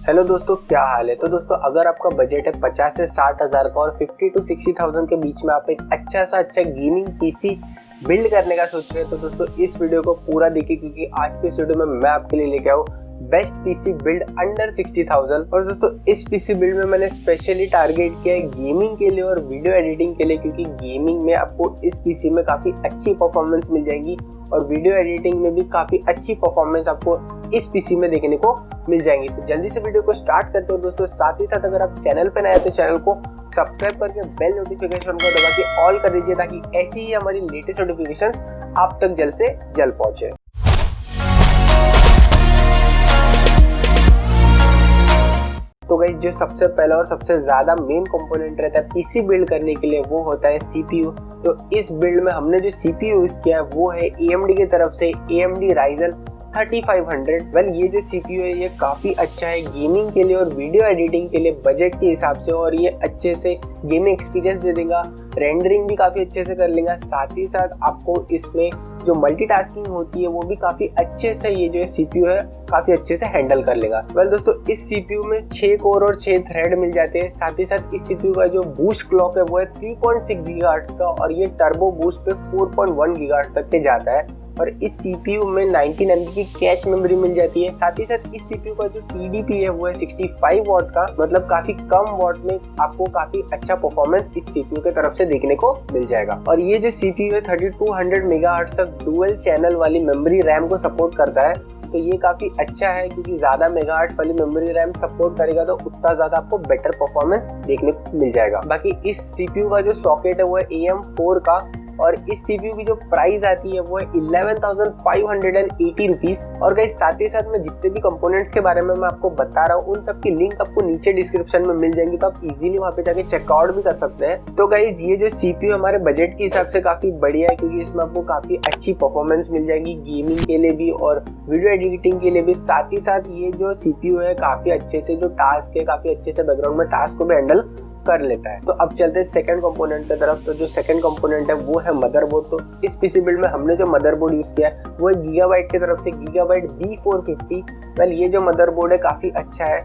Hello दोस्तों, क्या हाल है। तो दोस्तों, अगर आपका बजट है 50 से 60 हज़ार का और 50 to 60,000 के बीच में आप एक अच्छा गेमिंग पीसी बिल्ड करने का सोच रहे हैं, तो दोस्तों इस वीडियो को पूरा देखिए, क्योंकि आज के इस वीडियो में मैं आपके लिए लेके आऊँ बेस्ट पीसी बिल्ड अंडर 60,000। और दोस्तों इस पीसी बिल्ड में मैंने स्पेशली टारगेट किया है गेमिंग के लिए और वीडियो एडिटिंग के लिए, क्योंकि गेमिंग में आपको इस पीसी में काफ़ी अच्छी परफॉर्मेंस मिल जाएगी और वीडियो एडिटिंग में भी काफ़ी अच्छी परफॉर्मेंस आपको इस पीसी में देखने को मिल जाएंगी। तो जल्दी से वीडियो को स्टार्ट करते हो दोस्तों। साथ ही साथ अगर आप चैनल पर नए हैं तो चैनल को सब्सक्राइब करके बेल नोटिफिकेशन को दबा के ऑल कर दीजिए, ताकि ऐसी ही हमारी लेटेस्ट नोटिफिकेशंस आप तक जल्द से जल्द पहुंचे। तो गाइस, जो सबसे पहला और सबसे ज़्यादा मेन कंपोनेंट रहता है पीसी बिल्ड करने के लिए, वो होता है सीपीयू। तो इस बिल्ड में हमने जो सीपीयू यूज़ किया है वो है AMD की तरफ से AMD Ryzen 3500। वेल, ये जो सीपीयू है ये काफ़ी अच्छा है गेमिंग के लिए और वीडियो एडिटिंग के लिए बजट के हिसाब से, और ये अच्छे से गेमिंग एक्सपीरियंस दे देगा, रेंडरिंग भी काफ़ी अच्छे से कर लेगा। साथ ही साथ आपको इसमें जो मल्टीटास्किंग होती है वो भी काफ़ी अच्छे से ये जो सीपीयू है काफ़ी अच्छे से हैंडल कर लेगा। वेल दोस्तों, इस सीपीयू में 6 कोर और 6 थ्रेड मिल जाते हैं। साथ ही साथ इस सीपीयू का जो बूस्ट क्लॉक है वो है 3.6 गीगाहर्ट्ज का, और ये टर्बो बूस्ट पे 4.1 गीगाहर्ट्ज तक के जाता है। और इस सीपीयू में 19 MB की कैच मेमोरी मिल जाती है। साथ ही साथ इस सीपीयू का जो TDP है वो है 65 वॉट का, मतलब काफी कम वॉट में आपको काफी अच्छा परफॉर्मेंस इस सीपीयू के तरफ से देखने को मिल जाएगा। और ये जो सीपीयू है 3200 मेगाहर्ट्ज तक डुअल चैनल वाली मेमोरी रैम को सपोर्ट करता है। तो ये काफी अच्छा है, क्योंकि ज्यादा मेगाहर्ट्ज वाली मेमोरी रैम सपोर्ट करेगा तो उतना ज्यादा आपको बेटर परफॉर्मेंस देखने को मिल जाएगा। बाकी इस सीपीयू का जो सॉकेट है वो है AM4 का, और इस सीपीयू की जो प्राइस आती है वो है 11,580 रुपीज। और गाइस, साथ ही साथ में जितने भी कंपोनेंट्स के बारे में मैं आपको बता रहा हूँ उन सब की लिंक आपको नीचे डिस्क्रिप्शन में मिल जाएंगी, तो आप इजीली वहाँ पे जाके चेकआउट भी कर सकते हैं। तो गाइस, ये जो सीपीयू हमारे बजट के हिसाब से काफी बढ़िया है, क्योंकि इसमें आपको काफी अच्छी परफॉर्मेंस मिल जाएगी गेमिंग के लिए भी और वीडियो एडिटिंग के लिए भी। साथ ही साथ ये जो सीपीयू है काफी अच्छे से जो टास्क है काफी अच्छे से बैकग्राउंड में टास्क को भी हैंडल कर लेता है। तो अब चलते हैं सेकंड कंपोनेंट की तरफ। तो जो सेकंड कंपोनेंट है वो है मदरबोर्ड। तो इस पीसी बिल्ड में हमने जो मदरबोर्ड यूज किया है वो है गीगाबाइट की तरफ से गीगाबाइट B450। वेल, ये जो मदरबोर्ड है काफी अच्छा है।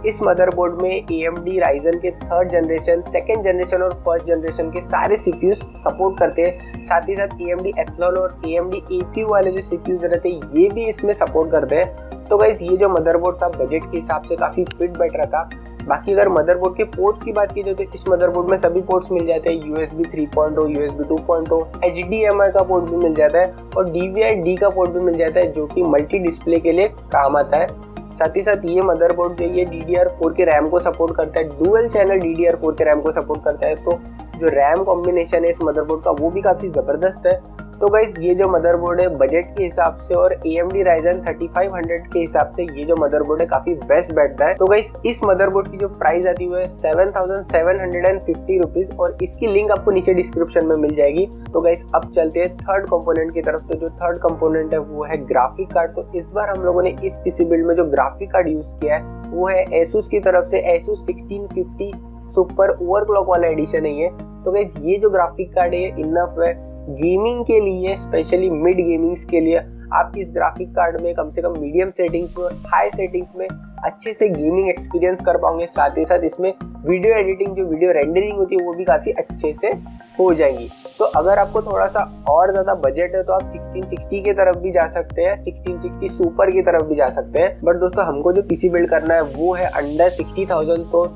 इस मदरबोर्ड में AMD Ryzen के 3rd जनरेशन, 2nd जनरेशन और 1st जनरेशन के सारे सीपीयूज सपोर्ट करते हैं। साथ ही साथ AMD Athlon और AMD APU वाले जो सीपीयूज रहते हैं ये भी इसमें सपोर्ट करते हैं। तो गाइस, ये जो मदरबोर्ड था बजट के हिसाब से काफी फिट बैठ रहा था। बाकी अगर मदरबोर्ड के पोर्ट्स की बात की जाए तो इस मदरबोर्ड में सभी पोर्ट्स मिल जाते हैं। USB 3.0, USB 2.0, HDMI का पोर्ट भी मिल जाता है और DVI-D का पोर्ट भी मिल जाता है, जो कि मल्टी डिस्प्ले के लिए काम आता है। साथ ही साथ ये मदरबोर्ड जो ये DDR4 के रैम को सपोर्ट करता है, डुअल चैनल DDR4 के रैम को सपोर्ट करता है। तो जो रैम कॉम्बिनेशन है इस मदरबोर्ड का वो भी काफ़ी ज़बरदस्त है। तो गाइस, ये जो मदरबोर्ड है बजट के हिसाब से और AMD Ryzen 3500 के हिसाब से ये जो मदरबोर्ड है काफी बेस्ट बैठता है। तो गाइस, इस मदरबोर्ड की जो प्राइस आती है 7,750 रुपीज, और इसकी लिंक आपको नीचे डिस्क्रिप्शन में मिल जाएगी। तो गाइस, अब चलते हैं थर्ड कंपोनेंट की तरफ। तो जो थर्ड कंपोनेंट है वो है ग्राफिक कार्ड। तो इस बार हम लोगों ने इस पीसी बिल्ड में जो ग्राफिक कार्ड यूज किया है वो है ASUS की तरफ से ASUS 1650 सुपर ओवरक्लॉक वाला एडिशन है ये। तो गाइस, ये जो ग्राफिक कार्ड है इनफ है गेमिंग के लिए, स्पेशली मिड गेमिंग्स के लिए। आप इस ग्राफिक कार्ड में कम से कम मीडियम सेटिंग्स में, हाई सेटिंग्स में अच्छे से गेमिंग एक्सपीरियंस कर पाओगे। साथ ही साथ इसमें वीडियो एडिटिंग, जो वीडियो रेंडरिंग होती है वो भी काफ़ी अच्छे से हो जाएंगी। तो अगर आपको थोड़ा सा और ज़्यादा बजट है तो आप 1660 की तरफ भी जा सकते हैं, 1660 सुपर की तरफ भी जा सकते हैं। बट दोस्तों, हमको जो पीसी बिल्ड करना है वो है अंडर 60,000। तो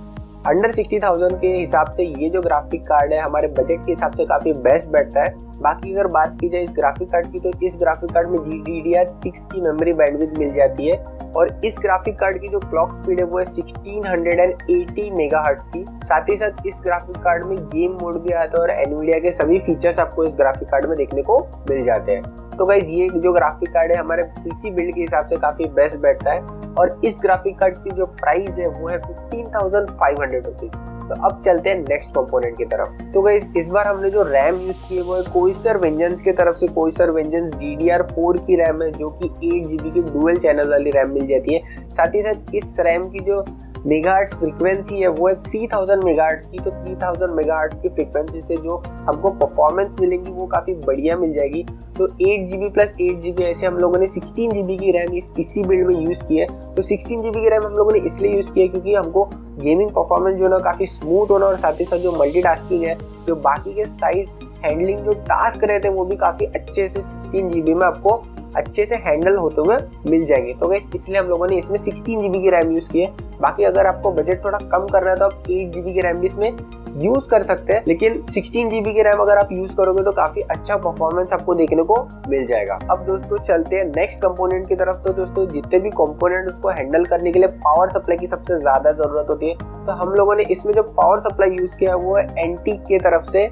अंडर 60,000 के हिसाब से ये जो ग्राफिक कार्ड है हमारे बजट के हिसाब से काफ़ी बेस्ट बैठता है। बाकी अगर बात की जाए इस ग्राफिक कार्ड की, तो इस ग्राफिक कार्ड में DDR6 की मेमोरी बैंडविड्थ मिल जाती है, और इस ग्राफिक कार्ड की जो क्लॉक स्पीड है वो है 1680 मेगाहर्ट्ज की। साथ ही साथ इस ग्राफिक कार्ड में गेम मोड भी आता है और एनवीडिया के सभी फीचर्स आपको इस ग्राफिक कार्ड में देखने को मिल जाते हैं। तो गाइस, ये जो ग्राफिक कार्ड है हमारे पीसी बिल्ड के हिसाब से काफ़ी बेस्ट बैठता है, और इस ग्राफिक कार्ड की जो प्राइस है वो है 15,500 रुपीज़। तो अब चलते हैं नेक्स्ट कंपोनेंट की तरफ। तो गाइस, इस बार हमने जो रैम यूज की है वो है कोइसर वेंजेंस की तरफ से कोइसर वेंजेंस DDR4 की रैम है, जो कि 8 GB की डुअल चैनल वाली रैम मिल जाती है। साथ ही साथ इस रैम की जो मेगाहर्ट्ज फ्रीक्वेंसी है वो है 3000 मेगाहर्ट्ज की। तो 3000 मेगाहर्ट्ज की फ्रीक्वेंसी से जो हमको परफॉर्मेंस मिलेगी वो काफ़ी बढ़िया मिल जाएगी। तो 8GB प्लस 8GB ऐसे हम लोगों ने 16GB की रैम इस पीसी बिल्ड में यूज़ की है। तो 16GB की रैम हम लोगों ने इसलिए यूज़ की है क्योंकि हमको गेमिंग परफॉर्मेंस जो है ना काफ़ी स्मूथ होना और साथ ही साथ जो मल्टीटास्किंग है, जो बाकी के साइड हैंडलिंग जो टास्क रहते हैं वो भी काफ़ी अच्छे से 16GB में आपको अच्छे से हैंडल होते हुए मिल जाएंगे। तो गाइस इसलिए हम लोगों ने इसमें 16GB की रैम यूज़ की है। बाकी अगर आपको बजट थोड़ा कम करना है तो आप 8GB की रैम भी इसमें यूज़ कर सकते हैं, लेकिन 16GB की रैम अगर आप यूज़ करोगे तो काफ़ी अच्छा परफॉर्मेंस आपको देखने को मिल जाएगा। अब दोस्तों चलते हैं नेक्स्ट कंपोनेंट की तरफ। तो दोस्तों जितने भी कंपोनेंट उसको हैंडल करने के लिए पावर सप्लाई की सबसे ज़्यादा ज़रूरत होती है। तो हम लोगों ने इसमें जो पावर सप्लाई यूज़ किया है वो है एंटीक की तरफ से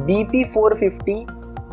BP450।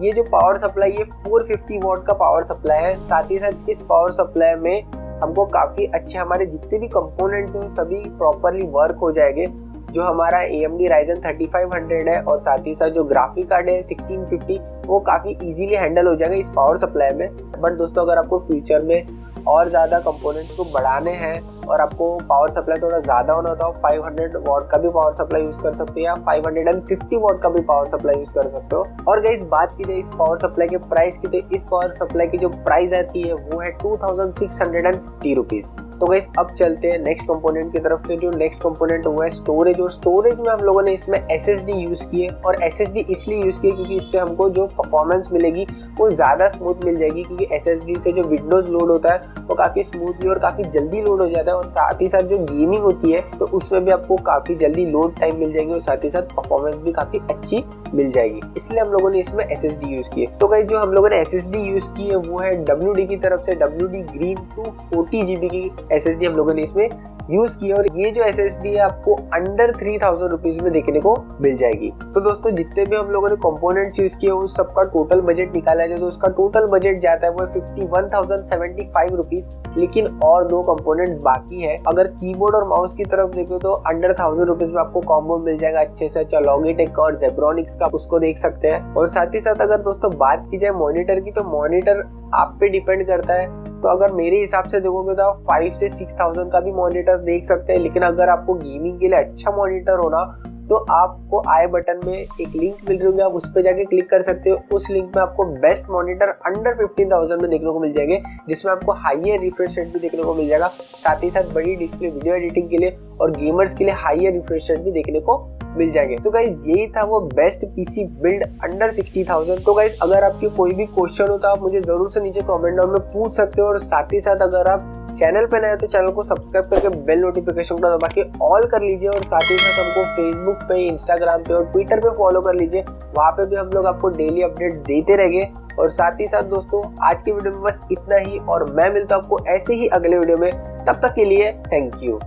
ये जो पावर सप्लाई ये 450 वॉट का पावर सप्लाई है। साथ ही साथ इस पावर सप्लाई में हमको काफ़ी अच्छे हमारे जितने भी कंपोनेंट्स हैं सभी प्रॉपरली वर्क हो जाएंगे। जो हमारा AMD Ryzen 3500 है और साथ ही साथ जो ग्राफिक कार्ड है 1650 वो काफ़ी इजीली हैंडल हो जाएगा इस पावर सप्लाई में। बट दोस्तों अगर आपको फ्यूचर में और ज़्यादा कंपोनेंट्स को बढ़ाने हैं और आपको पावर सप्लाई थोड़ा ज़्यादा होना तो आप 500 वॉट का भी पावर सप्लाई यूज़ कर सकते हो या 550 वॉट का भी पावर सप्लाई यूज़ कर सकते हो। और गाइस बात की जाए इस पावर सप्लाई के प्राइस की, तो इस पावर सप्लाई की जो प्राइस आती है वो है 2650 रुपीज़। तो गाइस अब चलते हैं नेक्स्ट कंपोनेंट की तरफ। तो जो नेक्स्ट कंपोनेंट वो है स्टोरेज। और स्टोरेज में हम लोगों ने इसमें SSD यूज़ की है और SSD इसलिए यूज़ की है क्योंकि इससे हमको जो परफॉर्मेंस मिलेगी वो ज़्यादा स्मूथ मिल जाएगी, क्योंकि SSD से जो विंडोज़ लोड होता है वो काफ़ी स्मूथली और काफ़ी जल्दी लोड हो जाता है। और साथ ही साथ जो गेमिंग होती है तो उसमें भी आपको काफ़ी जल्दी लोड टाइम मिल जाएगी और साथ ही साथ परफॉर्मेंस भी काफ़ी अच्छी मिल जाएगी। इसलिए हम लोगों ने इसमें SSD यूज़ की है। तो गाइस जो हम लोगों ने SSD यूज़ की है वो है WD की तरफ से WD Green 240GB की SSD हम लोगों ने इसमें यूज़ की है। और ये जो SSD है आपको अंडर 3000 रुपीज़ में देखने को मिल जाएगी। तो दोस्तों जितने भी हम लोगों ने कंपोनेंट्स यूज़ किए उस सबका टोटल बजट निकाला जाए तो उसका टोटल बजट जाता है वो 51,075 रुपीज़। लेकिन और दो कंपोनेंट्स बाकी है। अगर कीबोर्ड और माउस की तरफ देखो तो अंडर 1000 रुपीज़ में आपको कॉम्बो मिल जाएगा अच्छे से। अच्छा लॉगिटेक और जेब्रॉनिक्स का उसको देख सकते हैं। और साथ ही साथ अगर दोस्तों बात की जाए मॉनिटर की तो मॉनिटर आप पे डिपेंड करता है। तो अगर मेरे हिसाब से देखोगे तो आप 5 से 6000 का भी मॉनिटर देख सकते हैं। लेकिन अगर आपको गेमिंग के लिए अच्छा मॉनिटर होना तो आपको आई बटन में एक लिंक मिल रही होगी, आप उस पर जाके क्लिक कर सकते हो। उस लिंक में आपको बेस्ट मॉनिटर अंडर 15,000 में देखने को मिल जाएंगे, जिसमें आपको हाईयर रिफ्रेश रेट भी देखने को मिल जाएगा। साथ ही साथ बड़ी डिस्प्ले वीडियो एडिटिंग के लिए और गेमर्स के लिए हाईयर रिफ्रेश रेट भी देखने को मिल जाएंगे। तो गाइज यही था वो बेस्ट पीसी बिल्ड अंडर 60,000। तो गाइज अगर आपके कोई भी क्वेश्चन हो तो आप मुझे जरूर से नीचे कमेंट डाउन में पूछ सकते हो। और साथ ही साथ अगर आप चैनल पे नए तो चैनल को सब्सक्राइब करके बेल नोटिफिकेशन को दबा के ऑल कर लीजिए। और साथ ही साथ हमको फेसबुक पे, इंस्टाग्राम पे और ट्विटर पे फॉलो कर लीजिए। वहाँ पे भी हम लोग आपको डेली अपडेट्स देते रहेंगे। और साथ ही साथ दोस्तों आज की वीडियो में बस इतना ही और मैं मिलता हूँ आपको ऐसे ही अगले वीडियो में। तब तक के लिए थैंक यू।